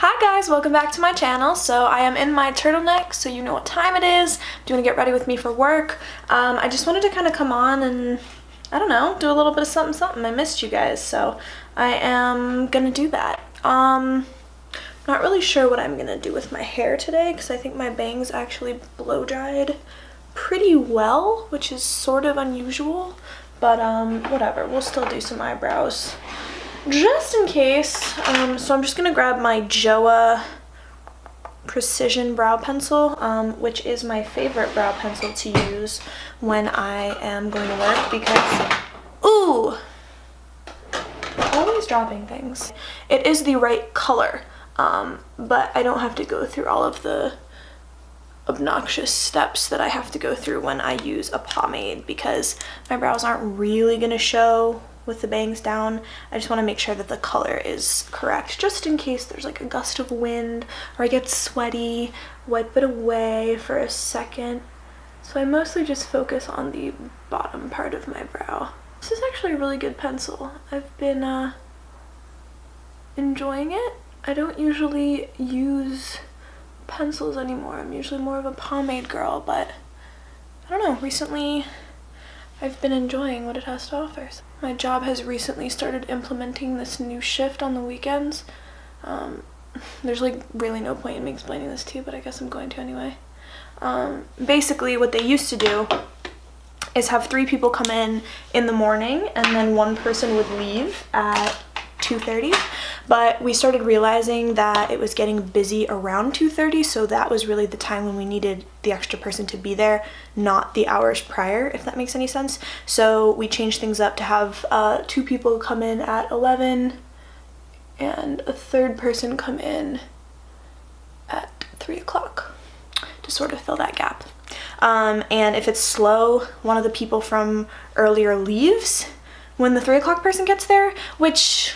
Hi guys, welcome back to my channel. So I am in my turtleneck, so you know what time it is. Do you want to get ready with me for work? I just wanted to kind of come on and, I don't know, do a little bit of something. I missed you guys, so I am gonna do that. Not really sure what I'm gonna do with my hair today, because I think my bangs actually blow dried pretty well, which is sort of unusual, but whatever, we'll still do some eyebrows just in case. So I'm just gonna grab my Joah Precision brow pencil, which is my favorite brow pencil to use when I am going to work, because ooh, always dropping things. It is the right color, but I don't have to go through all of the obnoxious steps that I have to go through when I use a pomade, because my brows aren't really gonna show with the bangs down. I just want to make sure that the color is correct, just in case there's like a gust of wind or I get sweaty, wipe it away for a second. So I mostly just focus on the bottom part of my brow. This is actually a really good pencil. I've been enjoying it. I don't usually use pencils anymore. I'm usually more of a pomade girl, but I don't know, recently I've been enjoying what it has to offer. My job has recently started implementing this new shift on the weekends. There's like really no point in me explaining this to you, but I guess I'm going to anyway. Basically what they used to do is have 3 people come in the morning, and then 1 person would leave at 2:30, but we started realizing that it was getting busy around 2:30, so that was really the time when we needed the extra person to be there, not the hours prior, if that makes any sense. So we changed things up to have 2 people come in at 11 and a 3rd person come in at 3 o'clock to sort of fill that gap. And if it's slow, one of the people from earlier leaves when the 3 o'clock person gets there, which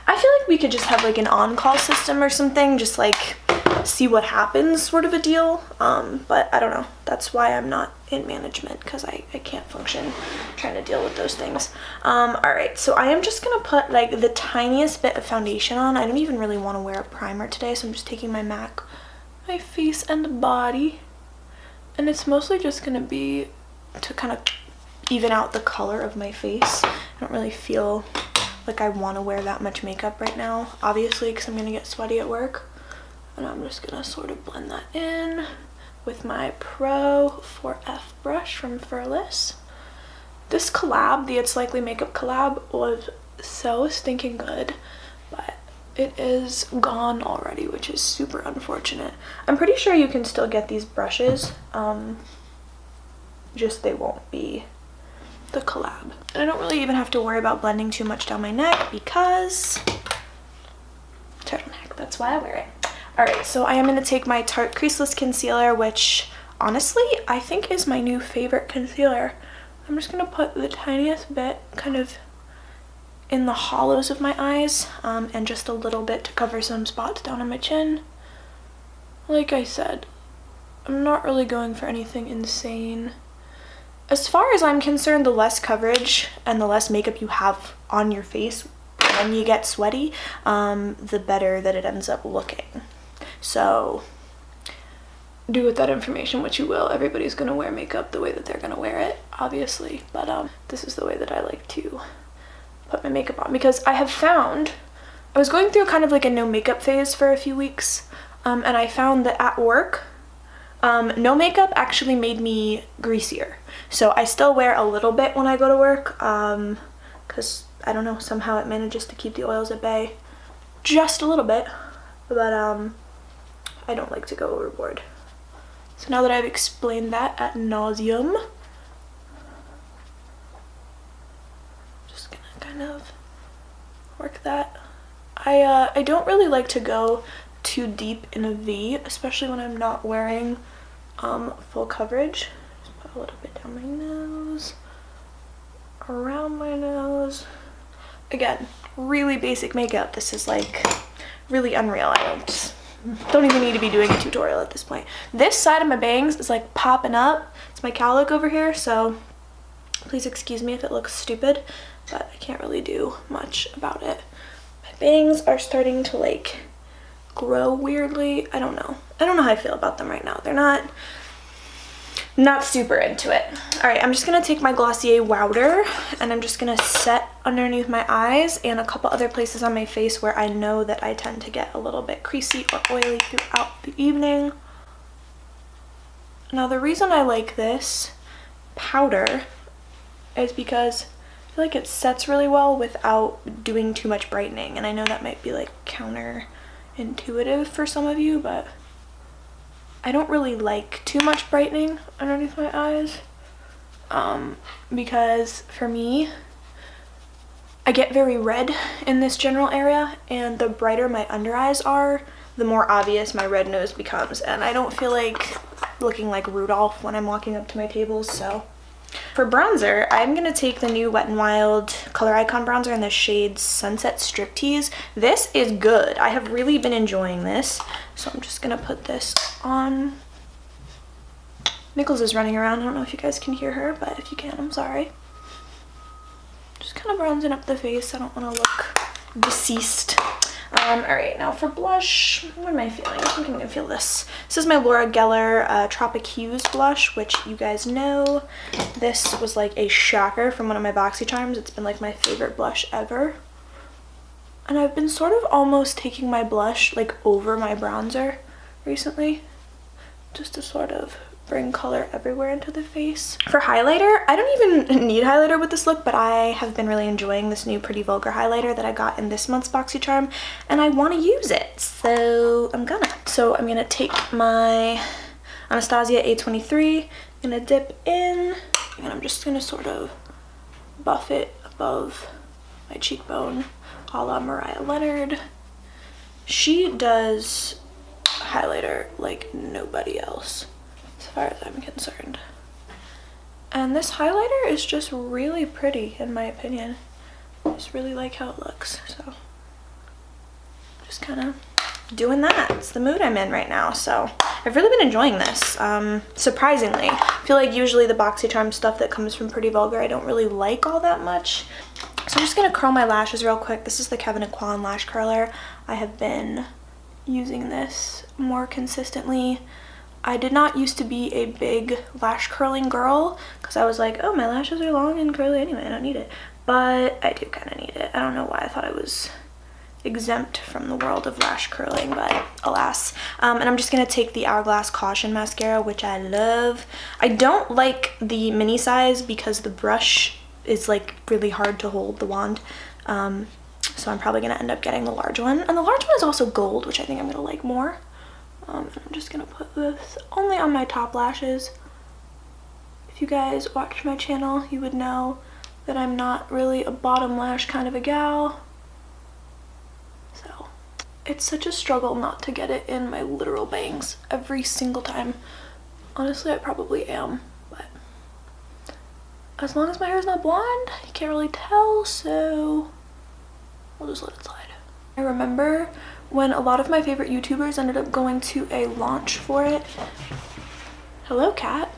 I feel like we could just have like an on-call system or something, just like see what happens sort of a deal. But I don't know. That's why I'm not in management, because I can't function trying to deal with those things. Alright, so I am just going to put like the tiniest bit of foundation on. I don't even really want to wear a primer today, so I'm just taking my MAC, my face and body. And it's mostly just going to be to kind of even out the color of my face. I don't really feel like I want to wear that much makeup right now, obviously, because I'm going to get sweaty at work. And I'm just going to sort of blend that in with my Pro 4F brush from Fearless. This collab, the It's Likely Makeup collab, was so stinking good, but it is gone already, which is super unfortunate. I'm pretty sure you can still get these brushes, just they won't be the collab. And I don't really even have to worry about blending too much down my neck, because turtleneck, that's why I wear it. Alright, so I am going to take my Tarte Creaseless concealer, which honestly I think is my new favorite concealer. I'm just going to put the tiniest bit kind of in the hollows of my eyes, and just a little bit to cover some spots down on my chin. Like I said, I'm not really going for anything insane. As far as I'm concerned, the less coverage and the less makeup you have on your face when you get sweaty, the better that it ends up looking. So do with that information what you will. Everybody's going to wear makeup the way that they're going to wear it, obviously, but this is the way that I like to put my makeup on, because I have found, I was going through kind of like a no makeup phase for a few weeks, and I found that at work, no makeup actually made me greasier. So I still wear a little bit when I go to work, because I don't know, somehow it manages to keep the oils at bay just a little bit, but I don't like to go overboard. So now that I've explained that ad nauseum, just gonna kind of work that. I don't really like to go too deep in a V, especially when I'm not wearing full coverage. Just put a little bit down my nose, around my nose. Again, really basic makeup. This is like really unreal. I don't even need to be doing a tutorial at this point. This side of my bangs is like popping up. It's my cowlick over here, so please excuse me if it looks stupid, but I can't really do much about it. My bangs are starting to like grow weirdly. I don't know. I don't know how I feel about them right now. They're not super into it. All right, I'm just gonna take my Glossier Wowder and I'm just gonna set underneath my eyes and a couple other places on my face where I know that I tend to get a little bit creasy or oily throughout the evening. Now the reason I like this powder is because I feel like it sets really well without doing too much brightening, and I know that might be like counterintuitive for some of you, but I don't really like too much brightening underneath my eyes because for me, I get very red in this general area, and the brighter my under eyes are, the more obvious my red nose becomes, and I don't feel like looking like Rudolph when I'm walking up to my tables. So for bronzer, I'm going to take the new Wet n Wild Color Icon bronzer in the shade Sunset Strip Tease. This is good. I have really been enjoying this. So I'm just going to put this on. Nichols is running around. I don't know if you guys can hear her, but if you can, I'm sorry. Just kind of bronzing up the face. I don't want to look deceased. Alright, now for blush, what am I feeling? I think I'm going to feel this. This is my Laura Geller Tropic Hues blush, which you guys know. This was like a shocker from one of my BoxyCharms. It's been like my favorite blush ever. And I've been sort of almost taking my blush like over my bronzer recently, just to sort of bring color everywhere into the face. For highlighter, I don't even need highlighter with this look, but I have been really enjoying this new Pretty Vulgar highlighter that I got in this month's BoxyCharm, and I want to use it, so I'm gonna take my Anastasia A23, I'm gonna dip in, and I'm just gonna sort of buff it above my cheekbone, a la Mariah Leonard. She does highlighter like nobody else, as far as I'm concerned. And this highlighter is just really pretty, in my opinion. I just really like how it looks, so just kind of doing that. It's the mood I'm in right now, so I've really been enjoying this, surprisingly. I feel like usually the BoxyCharm stuff that comes from Pretty Vulgar I don't really like all that much. So I'm just going to curl my lashes real quick. This is the Kevyn Aucoin lash curler. I have been using this more consistently. I did not used to be a big lash curling girl because I was like, oh, my lashes are long and curly anyway, I don't need it. But I do kind of need it. I don't know why I thought I was exempt from the world of lash curling, but alas. And I'm just going to take the Hourglass Caution mascara, which I love. I don't like the mini size because the brush is like really hard to hold, the wand. So I'm probably going to end up getting the large one. And the large one is also gold, which I think I'm going to like more. I'm just going to put this only on my top lashes. If you guys watch my channel, you would know that I'm not really a bottom lash kind of a gal. So it's such a struggle not to get it in my literal bangs every single time. Honestly, I probably am, but as long as my hair is not blonde, you can't really tell, so I'll just let it slide. I remember when a lot of my favorite YouTubers ended up going to a launch for it. Hello, cat.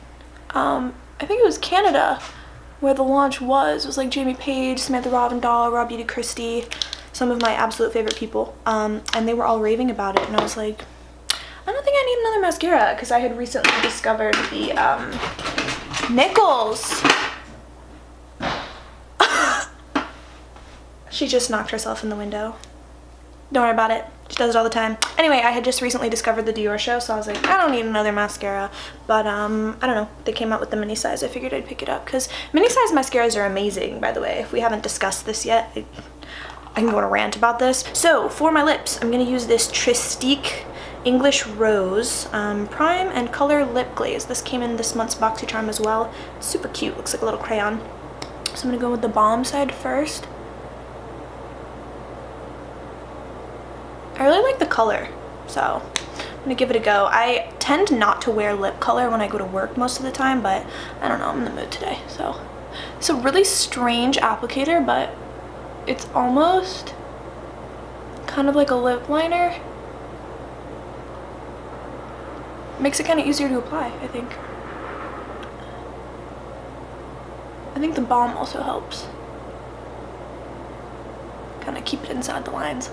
I think it was Canada where the launch was. It was like Jamie Page, Samantha Ravindal, Raw Beauty Christie, some of my absolute favorite people. And they were all raving about it, and I was like, I don't think I need another mascara, because I had recently discovered the Nichols. She just knocked herself in the window. Don't worry about it. She does it all the time. Anyway, I had just recently discovered the Dior show, so I was like, I don't need another mascara. But, I don't know. They came out with the mini size. I figured I'd pick it up, because mini size mascaras are amazing, by the way. If we haven't discussed this yet, I can go on a rant about this. So, for my lips, I'm going to use this Tristique English Rose Prime and Color Lip Glaze. This came in this month's BoxyCharm as well. It's super cute. Looks like a little crayon. So I'm going to go with the balm side first. I really like the color, so I'm gonna give it a go. I tend not to wear lip color when I go to work most of the time, but I don't know, I'm in the mood today. So it's a really strange applicator, but it's almost kind of like a lip liner. Makes it kind of easier to apply, I think. I think the balm also helps kind of keep it inside the lines.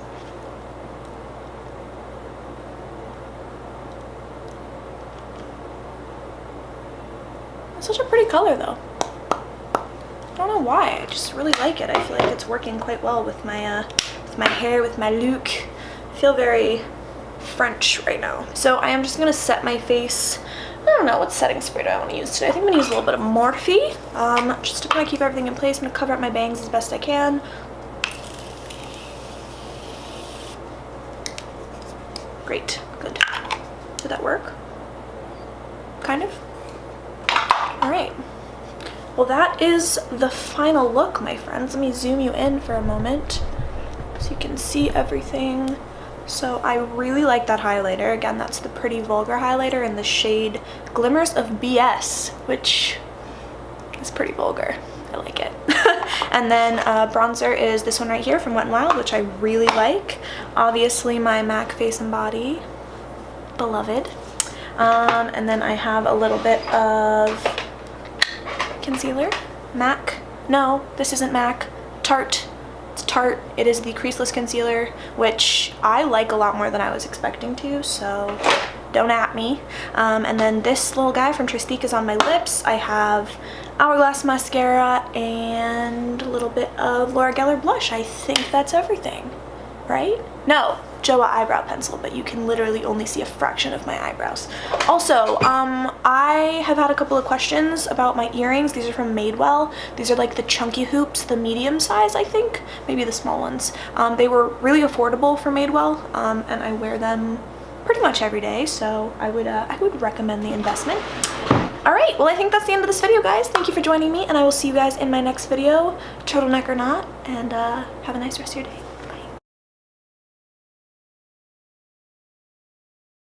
Such a pretty color though. I don't know why, I just really like it. I feel like it's working quite well with my hair, with my look. I feel very French right now. So I am just gonna set my face. I don't know what setting spray do I want to use today. I think I'm gonna use a little bit of Morphe, just to kind of keep everything in place. I'm gonna cover up my bangs as best I can. Great, good. Did that work? Kind of. All right. Well, that is the final look, my friends. Let me zoom you in for a moment so you can see everything. So I really like that highlighter. Again, that's the Pretty Vulgar highlighter in the shade Glimmers of BS, which is pretty vulgar. I like it. And then bronzer is this one right here from Wet n Wild, which I really like. Obviously my MAC Face and Body, beloved. And then I have a little bit of concealer. MAC. No, this isn't MAC. Tarte. It's Tarte. It is the Creaseless concealer, which I like a lot more than I was expecting to, so don't at me. And then this little guy from Tristique is on my lips. I have Hourglass mascara and a little bit of Laura Geller blush. I think that's everything, right? No, Joah eyebrow pencil, but you can literally only see a fraction of my eyebrows. Also, I have had a couple of questions about my earrings. These are from Madewell. These are like the chunky hoops, the medium size, I think, maybe the small ones. They were really affordable for Madewell, and I wear them pretty much every day, so I would recommend the investment. All right, well, I think that's the end of this video, guys. Thank you for joining me, and I will see you guys in my next video, turtleneck or not, and have a nice rest of your day.